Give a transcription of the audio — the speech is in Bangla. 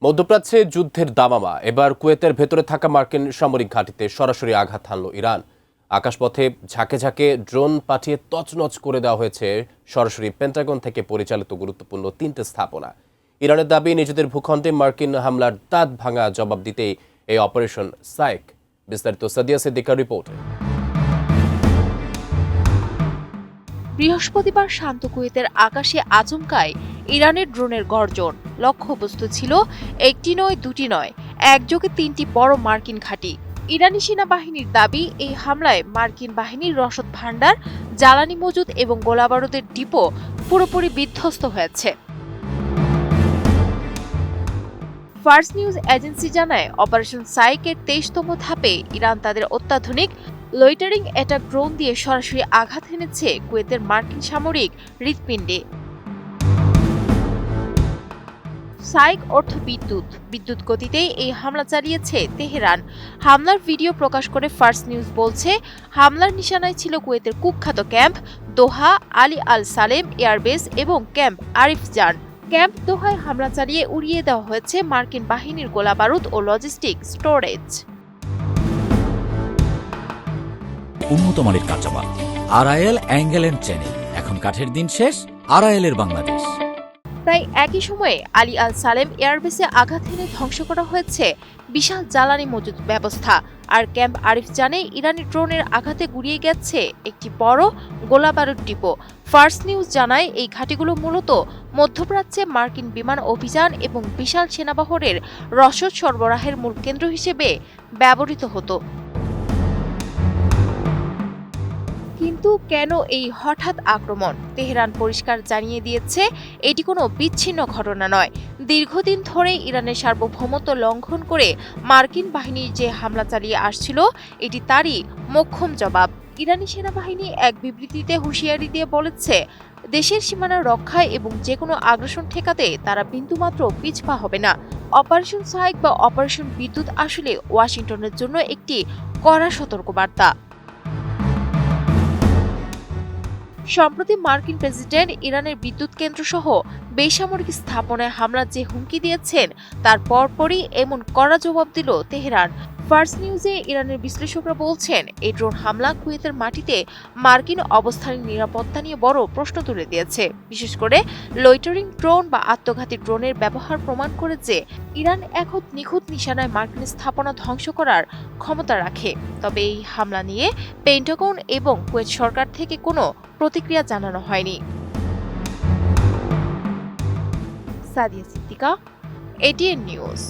মধ্যপ্রাচ্যে যুদ্ধের দামামা, এবার কুয়েতের ভেতরে থাকা মার্কিন সামরিক ঘাঁটিতে সরাসরি আঘাত হানল ইরান। আকাশপথে ঝাঁকে ঝাঁকে ড্রোন পাঠিয়ে তছনছ করে দেওয়া হয়েছে সরাসরি পেন্টাগন থেকে পরিচালিত গুরুত্বপূর্ণ 3টে স্থাপনা। ইরানের দাবি, নিজেদের ভূখণ্ডে মার্কিন হামলার দাঁত ভাঙা জবাব দিতেই এই অপারেশন সাইক। বিস্তারিত সাদিয়া সিদ্দিকার রিপোর্টে। বৃহস্পতিবার শান্ত কুয়েতের আকাশে আচমকায় ইরানের ড্রোনের গর্জন। লক্ষ্যবস্তু ছিল একটি নয়, দুটি নয়, একযোগে 3টি বড় মার্কিন ঘাঁটি। ইরানি সেনাবাহিনীর দাবি, এই হামলায় মার্কিন বাহিনীর রসদ ভাণ্ডার, জ্বালানি মজুদ এবং গোলাবারুদের ডিপো পুরোপুরি বিধ্বস্ত হয়েছে। ফার্স্ট নিউজ এজেন্সি জানায়, অপারেশন সাইকের 23তম ধাপে ইরান তাদের অত্যাধুনিক লয়টারিং অ্যাটাক ড্রোন দিয়ে সরাসরি আঘাত হেনেছে কুয়েতের মার্কিন সামরিক হৃৎপিণ্ডে। সাইক অর্থ বিদ্যুৎ গতিতেই এই হামলা চালিয়েছে তেহরান। হামলার ভিডিও প্রকাশ করে ফার্স্ট নিউজ বলছে, হামলার নিশানায় ছিল কুয়েতের কুখ্যাত ক্যাম্প দোহা, আলী আল সালেম এয়ারবেস এবং ক্যাম্প আরিফজান। ক্যাম্প দোহায় হামলা চালিয়ে উড়িয়ে দেওয়া হয়েছে মার্কিন বাহিনীর গোলাবারুদ ও লজিস্টিক স্টোরেজ। উন্নত মানের কাঁচামাল, আরআইএল অ্যাঙ্গেল এন্ড চ্যানেল। এখন কাঠের দিন শেষ, আরআইএল এর বাংলাদেশ। প্রায় একই সময়ে আলী আল সালেম এয়ারবেসে আঘাত হেনে ধ্বংস করা হয়েছে বিশাল জ্বালানি মজুদ ব্যবস্থা। আর ক্যাম্প আরিফজানে ইরানি ড্রোনের আঘাতে গুড়িয়ে গেছে একটি বড় গোলাবারুদ ডিপো। ফার্স্ট নিউজ জানায়, এই ঘাঁটিগুলো মূলত মধ্যপ্রাচ্যে মার্কিন বিমান অভিযান এবং বিশাল সেনাবহরের রসদ সরবরাহের মূল কেন্দ্র হিসেবে ব্যবহৃত হতো। কিন্তু কেন এই হঠাৎ আক্রমণ? তেহরান পরিষ্কার জানিয়ে দিয়েছে, এটি কোনো বিচ্ছিন্ন ঘটনা নয়। দীর্ঘদিন ধরে ইরানের সার্বভৌমত্ব লঙ্ঘন করে মার্কিন বাহিনী যে হামলা চালিয়ে আসছিল, এটি তারই মোক্ষম জবাব। ইরানি সেনাবাহিনী এক বিবৃতিতে হুঁশিয়ারি দিয়ে বলেছে, দেশের সীমানা রক্ষায় এবং যে কোনো আগ্রাসন ঠেকাতে তারা বিন্দুমাত্র পিছপা হবে না। অপারেশন সাইক বা অপারেশন বিদ্যুৎ আসলে ওয়াশিংটনের জন্য একটি কড়া সতর্কবার্তা। সম্প্রতি মার্কিন প্রেসিডেন্ট ইরানের বিদ্যুৎ কেন্দ্র সহ বেসামরিক স্থাপনায় হামলার যে হুমকি দিয়েছেন, তার পরপরই এমন কড়া জবাব দিল তেহরান। ফার্স্ট নিউজে ইরানের বিশ্লেষকরা বলছেন, এই ড্রোন হামলা কুয়েতের মাটিতে মার্কিন অবস্থানের নিরাপত্তা নিয়ে বড় প্রশ্ন তুলে দিয়েছে। বিশেষ করে লয়টারিং ড্রোন বা আত্মঘাতী ড্রোনের ব্যবহার প্রমাণ করে যে ইরান এখন নিখুঁত নিশানায় মার্কিন স্থাপনা ধ্বংস করার ক্ষমতা রাখে। তবে এই হামলা নিয়ে পেন্টাগন এবং কুয়েত সরকার থেকে কোনো প্রতিক্রিয়া জানানো হয়নি। সাদিয়া সিদ্দিকা, এটিএন নিউজ।